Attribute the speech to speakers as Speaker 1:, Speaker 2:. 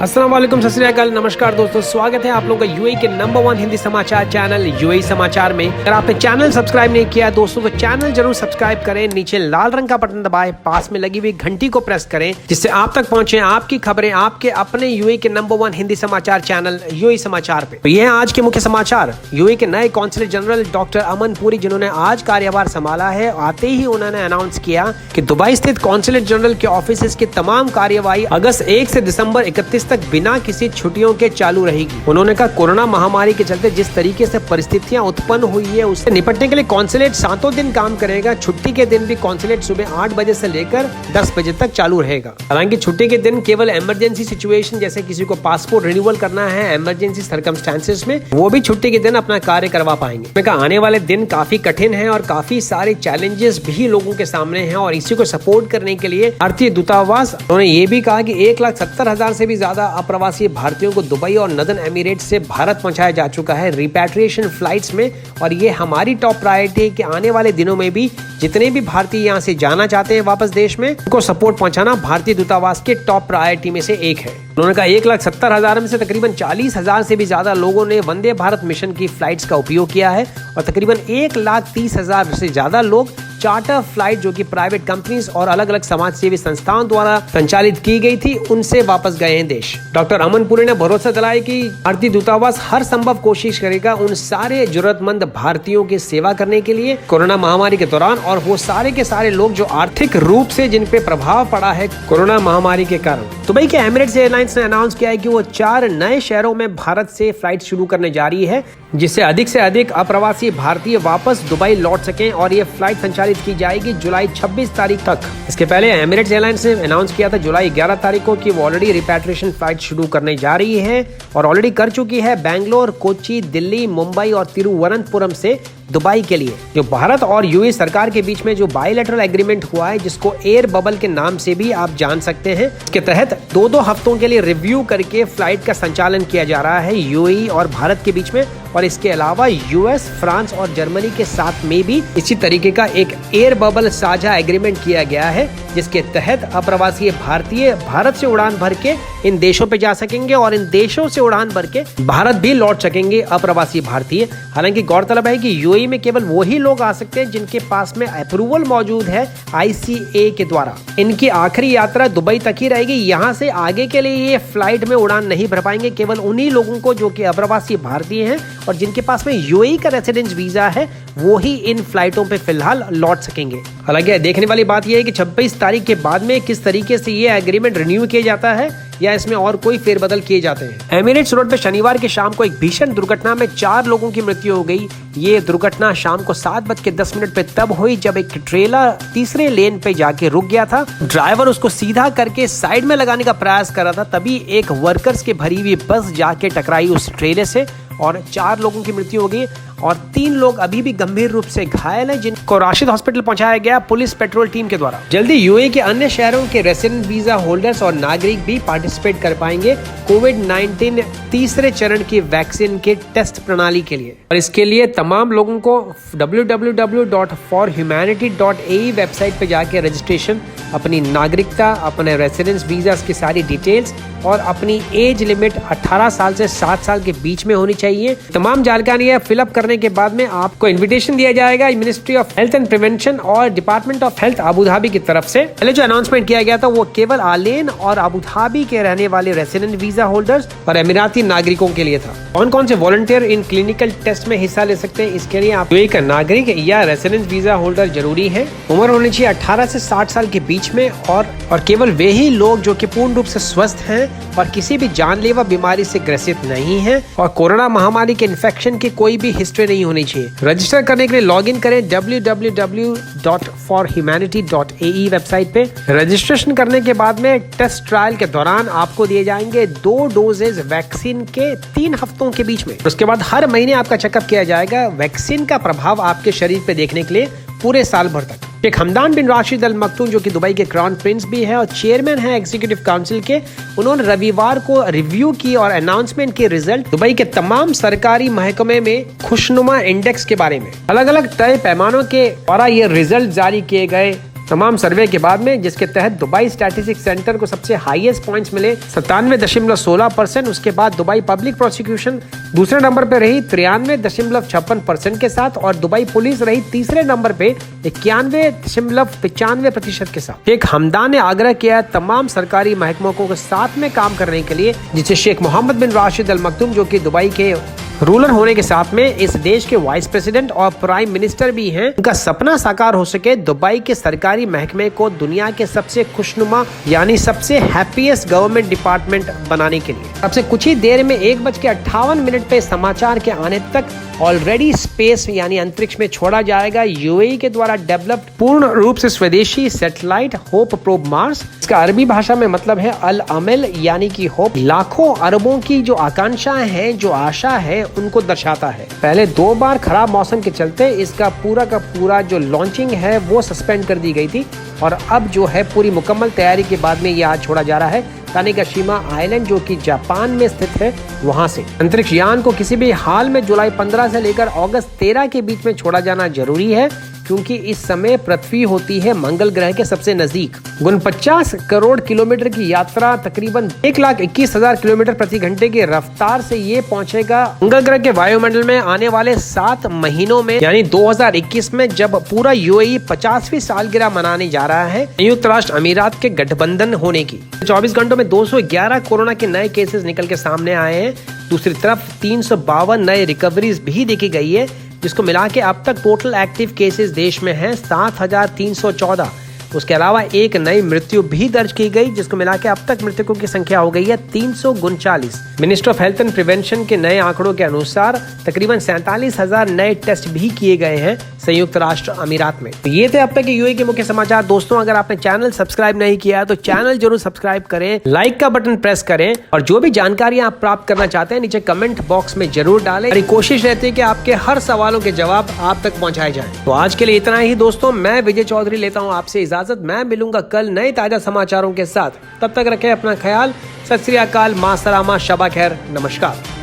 Speaker 1: अस्सलाम वालेकुम, सत श्री अकाल, नमस्कार दोस्तों, स्वागत है आप लोगों का यूएई के नंबर 1 हिंदी समाचार चैनल यूएई समाचार में। अगर आपने चैनल सब्सक्राइब नहीं किया दोस्तों तो चैनल जरूर सब्सक्राइब करें, नीचे लाल रंग का बटन दबाएं, पास में लगी हुई घंटी को प्रेस करें जिससे आप तक पहुंचे आपकी खबरें आपके अपने यूएई के नंबर 1 हिंदी समाचार चैनल यूएई समाचार पे। तो ये है आज के मुख्य समाचार। यूएई के नए कौंसलर जनरल डॉक्टर अमन पुरी, जिन्होंने आज कार्यभार संभाला है, आते ही उन्होंने अनाउंस किया कि दुबई स्थित कौंसलर जनरल के ऑफिस की तमाम कार्यवाही अगस्त 1 से दिसंबर 31 तक बिना किसी छुट्टियों के चालू रहेगी। उन्होंने कहा कोरोना महामारी के चलते जिस तरीके से परिस्थितियां उत्पन्न हुई है उससे निपटने के लिए कौंसलेट 7 दिन काम करेगा। छुट्टी के दिन भी कौंसलेट सुबह 8 बजे से लेकर 10 बजे तक चालू रहेगा। हालांकि छुट्टी के दिन केवल इमरजेंसी सिचुएशन, जैसे किसी को पासपोर्ट रिन्यूअल करना है इमरजेंसी सर्कमस्टेंसेस में, वो भी छुट्टी के दिन अपना कार्य करवा पाएंगे। आने वाले दिन काफी कठिन है और काफी सारे चैलेंजेस भी लोगों के सामने हैं और इसी को सपोर्ट करने के लिए भारतीय दूतावास, उन्होंने ये भी कहा कि 1,70,000 से भी ज्यादा अप्रवासी भारतीयों को दुबई और नदन एमिरेट्स से भारत पहुंचाया जा चुका है रिपैट्रिएशन फ्लाइट्स में। और ये हमारी टॉप प्रायोरिटी है कि आने वाले दिनों में भी जितने भी भारतीय यहाँ से जाना चाहते हैं वापस देश में, उनको सपोर्ट पहुंचाना भारतीय दूतावास के टॉप प्रायोरिटी में से एक है। उन्होंने कहा 1,70,000 में से तकरीबन 40,000 से भी ज्यादा लोगों ने वंदे भारत मिशन की फ्लाइट्स का उपयोग किया है और तकरीबन 1,30,000 से ज्यादा लोग चार्टर फ्लाइट, जो कि प्राइवेट कंपनीज और अलग अलग समाज सेवी संस्थाओं द्वारा संचालित की गई थी, उनसे वापस गए हैं देश। डॉक्टर अमन पुरी ने भरोसा दिलाया कि भारतीय दूतावास हर संभव कोशिश करेगा उन सारे जरूरतमंद भारतीयों की सेवा करने के लिए कोरोना महामारी के दौरान, और वो सारे के सारे लोग जो आर्थिक रूप से जिन पे प्रभाव पड़ा है कोरोना महामारी के कारण। दुबई के एमिरेट्स एयरलाइंस ने अनाउंस किया है कि वो 4 नए शहरों में भारत से फ्लाइट शुरू करने जा रही है, जिससे अधिक से अधिक अप्रवासी भारतीय वापस दुबई लौट सकें, और ये फ्लाइट संचालित की जाएगी जुलाई 26 तारीख तक। इसके पहले एमिरेट्स एयरलाइंस ने अनाउंस किया था जुलाई 11 तारीख को कि वो ऑलरेडी रिपैट्रिएशन फ्लाइट शुरू करने जा रही है और ऑलरेडी कर चुकी है बेंगलोर, कोच्चि, दिल्ली, मुंबई और तिरुवनंतपुरम से दुबई के लिए। जो भारत और यूएई सरकार के बीच में जो बायलैटरल एग्रीमेंट हुआ है, जिसको एयर बबल के नाम से भी आप जान सकते हैं, इसके तहत 2-2 हफ्तों के लिए रिव्यू करके फ्लाइट का संचालन किया जा रहा है यूएई और भारत के बीच में। और इसके अलावा यूएस, फ्रांस और जर्मनी के साथ में भी इसी तरीके का एक एयर बबल साझा एग्रीमेंट किया गया है, जिसके तहत अप्रवासी भारतीय भारत से उड़ान भर के इन देशों पे जा सकेंगे और इन देशों से उड़ान भर के भारत भी लौट सकेंगे अप्रवासी भारतीय। हालांकि गौरतलब है कि यूएई में केवल वही लोग आ सकते हैं जिनके पास में अप्रूवल मौजूद है आईसीए के द्वारा। इनकी आखिरी यात्रा दुबई तक ही रहेगी, यहाँ से आगे के लिए ये फ्लाइट में उड़ान नहीं भर पाएंगे। केवल उन्हीं लोगों को जो कि अप्रवासी भारतीय हैं और जिनके पास में यूएई का रेसिडेंस वीजा है, वो ही इन फ्लाइटों पे फिलहाल लौट सकेंगे। हालांकि देखने वाली बात यह है कि 26 तारीख के बाद में किस तरीके से ये एग्रीमेंट रिन्यू किया जाता है या इसमें और कोई फेरबदल किए जाते हैं। एमिरेट्स रोड पे शनिवार की शाम को एक भीषण दुर्घटना में 4 लोगों की मृत्यु हो गई। ये दुर्घटना शाम को 7:10 पे तब हुई जब एक ट्रेलर तीसरे लेन पे जाके रुक गया था। ड्राइवर उसको सीधा करके साइड में लगाने का प्रयास कर रहा था, तभी एक वर्कर्स की भरी हुई बस जाके टकराई उस ट्रेलर से और 4 लोगों की मृत्यु हो गई और 3 लोग अभी भी गंभीर रूप से घायल हैं, जिनको राशिद हॉस्पिटल पहुंचाया गया पुलिस पेट्रोल टीम के द्वारा। जल्दी यूएई के अन्य शहरों के रेसिडेंट वीजा होल्डर्स और नागरिक भी पार्टिसिपेट कर पाएंगे कोविड-19 तीसरे चरण की वैक्सीन के टेस्ट प्रणाली के लिए। और इसके लिए तमाम लोगों को www.forhumanity.ae वेबसाइट पे जाके रजिस्ट्रेशन, अपनी नागरिकता, अपने रेसिडेंस वीजा की सारी डिटेल्स और अपनी एज लिमिट 18 साल से 7 साल के बीच में होनी चाहिए। तमाम जानकारियां फिलअप करने के बाद में आपको इनविटेशन दिया जाएगा ministry of health and prevention और department of health Abu Dhabi की तरफ से। पहले जो अनाउंसमेंट किया गया था वो केवल आलेन और अबू धाबी के रहने वाले रेसिडेंट वीजा होल्डर्स और अमीराती नागरिकों के लिए था। कौन कौन से वॉलंटियर इन क्लिनिकल टेस्ट में हिस्सा ले सकते हैं, इसके लिए आप एक नागरिक या रेसिडेंट वीजा होल्डर जरूरी है। उम्र होनी चाहिए 18 से 60 साल के बीच में और केवल वे ही लोग जो कि पूर्ण रूप से स्वस्थ हैं और किसी भी जानलेवा बीमारी से ग्रसित नहीं है और कोरोना महामारी के इन्फेक्शन की कोई भी हिस्ट्री नहीं होनी चाहिए। रजिस्टर करने के लिए लॉगिन करें www.forhumanity.ae वेबसाइट पे। रजिस्ट्रेशन करने के बाद में टेस्ट ट्रायल के दौरान आपको दिए जाएंगे 2 डोजेज वैक्सीन के 3 हफ्तों के बीच में। उसके बाद हर महीने आपका चेकअप किया जाएगा वैक्सीन का प्रभाव आपके शरीर पे देखने के लिए पूरे साल भर तक। शेख हमदान बिन राशिद अल मक्तूम, जो कि दुबई के क्राउन प्रिंस भी है और चेयरमैन है एग्जीक्यूटिव काउंसिल के, उन्होंने रविवार को रिव्यू की और अनाउंसमेंट के रिजल्ट दुबई के तमाम सरकारी महकमे में खुशनुमा इंडेक्स के बारे में अलग अलग तय पैमानों के द्वारा ये रिजल्ट जारी किए गए तमाम सर्वे के बाद में, जिसके तहत दुबई स्टैटिस्टिक्स सेंटर को सबसे हाईएस्ट पॉइंट्स मिले 97.16%। उसके बाद दुबई पब्लिक प्रोसिक्यूशन दूसरे नंबर पे रही 93.56% के साथ, और दुबई पुलिस रही तीसरे नंबर पे 91.95% के साथ। शेख हमदान ने आग्रह किया तमाम सरकारी महकमों को साथ में काम करने के लिए, जिससे शेख मोहम्मद बिन राशिद अल मखदूम, जो कि दुबई के रूलर होने के साथ में इस देश के वाइस प्रेसिडेंट और प्राइम मिनिस्टर भी हैं, उनका सपना साकार हो सके दुबई के सरकारी महकमे को दुनिया के सबसे खुशनुमा यानी सबसे हैप्पीएस्ट गवर्नमेंट डिपार्टमेंट बनाने के लिए। अब से कुछ ही देर में 1:58 पे समाचार के आने तक ऑलरेडी स्पेस यानी अंतरिक्ष में छोड़ा जाएगा यूएई के द्वारा डेवलप्ड पूर्ण रूप से स्वदेशी सैटेलाइट होप प्रोब मार्स। इसका अरबी भाषा में मतलब है अल अमल यानी कि होप। लाखों अरबों की जो आकांक्षाएं हैं, जो आशा है, उनको दर्शाता है। पहले 2 बार खराब मौसम के चलते इसका पूरा का पूरा जो लॉन्चिंग है वो सस्पेंड कर दी गई थी, और अब जो है पूरी मुकम्मल तैयारी के बाद में ये आज छोड़ा जा रहा है तानिगाशिमा आइलैंड, जो कि जापान में स्थित है, वहां से। अंतरिक्ष यान को किसी भी हाल में जुलाई 15 से लेकर अगस्त 13 के बीच में छोड़ा जाना जरूरी है, क्योंकि इस समय पृथ्वी होती है मंगल ग्रह के सबसे नजदीक। 49 करोड़ किलोमीटर की यात्रा तकरीबन 1,21,000 किलोमीटर प्रति घंटे की रफ्तार से ये पहुंचेगा मंगल ग्रह के वायुमंडल में आने वाले 7 महीनों में, यानी 2021 में, जब पूरा यूएई 50वीं सालगिरह मनाने जा रहा है संयुक्त राष्ट्र अमीरात के गठबंधन होने की। 24 घंटों में 211 कोरोना के नए केसेस निकल के सामने आए हैं। दूसरी तरफ 352 नए रिकवरीज भी देखी गई है, जिसको मिला के अब तक टोटल एक्टिव केसेस देश में हैं 7,314। उसके अलावा एक नई मृत्यु भी दर्ज की गई, जिसको मिला के अब तक मृतकों की संख्या हो गई है 339। Minister of health and prevention के नए आंकड़ों के अनुसार तकरीबन 47,000 नए टेस्ट भी किए गए हैं संयुक्त राष्ट्र अमीरात में। तो ये थे अब तक के यूएई के मुख्य समाचार। दोस्तों, अगर आपने चैनल सब्सक्राइब नहीं किया तो चैनल जरूर सब्सक्राइब करें, लाइक का बटन प्रेस करें, और जो भी जानकारी आप प्राप्त करना चाहते हैं नीचे कमेंट बॉक्स में जरूर डालें। हमारी कोशिश रहती है कि आपके हर सवालों के जवाब आप तक पहुंचाए जाएं। तो आज के लिए इतना ही दोस्तों, मैं विजय चौधरी लेता हूं आपसे इजाजत। मैं मिलूंगा कल नए ताजा समाचारों के साथ। तब तक रखें अपना ख्याल। सत श्री अकाल, मां सलामा, शबा खैर, नमस्कार।